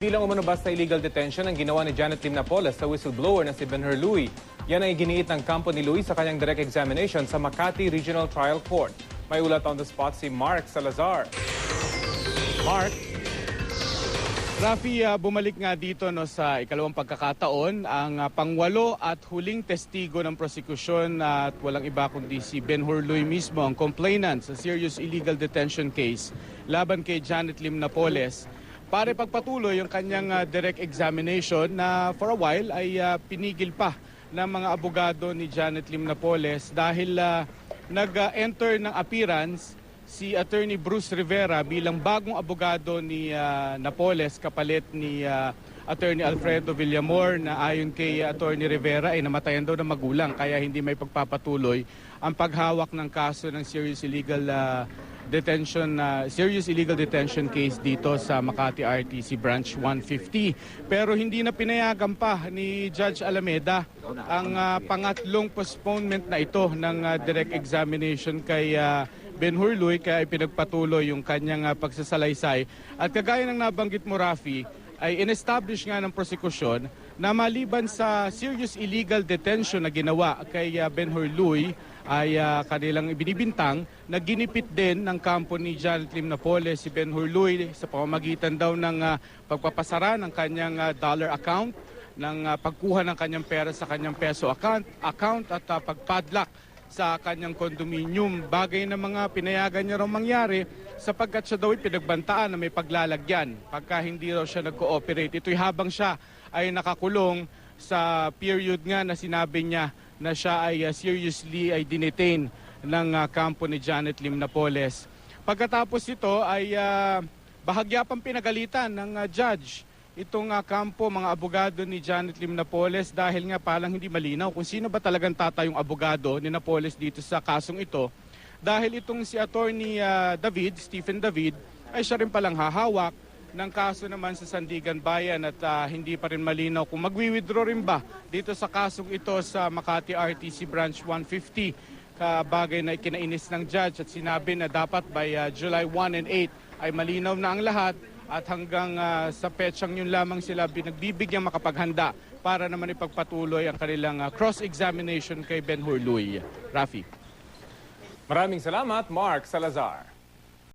Hindi lang umano basta illegal detention ang ginawa ni Janet Lim Napoles sa whistleblower na si Benhur Luis. Yan ay giniit ng kampo ni Luis sa kanyang direct examination sa Makati Regional Trial Court. May ulat on the spot si Mark Salazar. Mark? Rafi, bumalik nga dito sa ikalawang pagkakataon ang pangwalo at huling testigo ng prosekusyon at walang iba kundi si Benhur Luis mismo, ang complainant sa serious illegal detention case laban kay Janet Lim Napoles. Para pagpatuloy yung kanyang direct examination na for a while ay pinigil pa ng mga abogado ni Janet Lim Napoles dahil nag-enter ng appearance si Attorney Bruce Rivera bilang bagong abogado ni Napoles kapalit ni Attorney Alfredo Villamor na ayon kay Attorney Rivera ay namatayan daw ng magulang kaya hindi may pagpapatuloy ang paghawak ng kaso ng serious illegal detention case dito sa Makati RTC Branch 150. Pero hindi na pinayagan pa ni Judge Alameda ang pangatlong postponement na ito ng direct examination kay Benhur Luis kaya ipinagpatuloy yung kanyang pagsasalaysay. At kagaya ng nabanggit mo, Rafi, ay in-establish nga ng prosekusyon na maliban sa serious illegal detention na ginawa kay Benhur Luis ay kanilang ibinibintang na ginipit din ng kampo ni Janet Lim Napoles si Benhur Luis sa pamamagitan daw ng pagpapasara ng kanyang dollar account, ng pagkuha ng kanyang pera sa kanyang peso account at pagpadlock sa kanyang condominium. Bagay na mga pinayagan niya raw mangyari sapagkat siya daw pinagbantaan na may paglalagyan pagka hindi raw siya nag-cooperate. Ito'y habang siya ay nakakulong sa period nga na sinabi niya na siya ay seriously ay dinetain ng kampo ni Janet Lim Napoles. Pagkatapos ito ay bahagya pang pinagalitan ng judge itong kampo, mga abogado ni Janet Lim Napoles dahil nga palang hindi malinaw kung sino ba talagang tatayong abogado ni Napoles dito sa kasong ito. Dahil itong si Attorney Stephen David, ay siya rin palang hahawak ng kaso naman sa Sandigan Bayan at hindi pa rin malinaw kung magwi-withdraw rin ba dito sa kasong ito sa Makati RTC Branch 150. Bagay na ikinainis ng judge at sinabi na dapat by July 1 and 8 ay malinaw na ang lahat at hanggang sa petsang yun lamang sila binagbibigyan makapaghanda para naman ipagpatuloy ang kanilang cross-examination kay Benhur Luis. Rafi. Maraming salamat, Mark Salazar.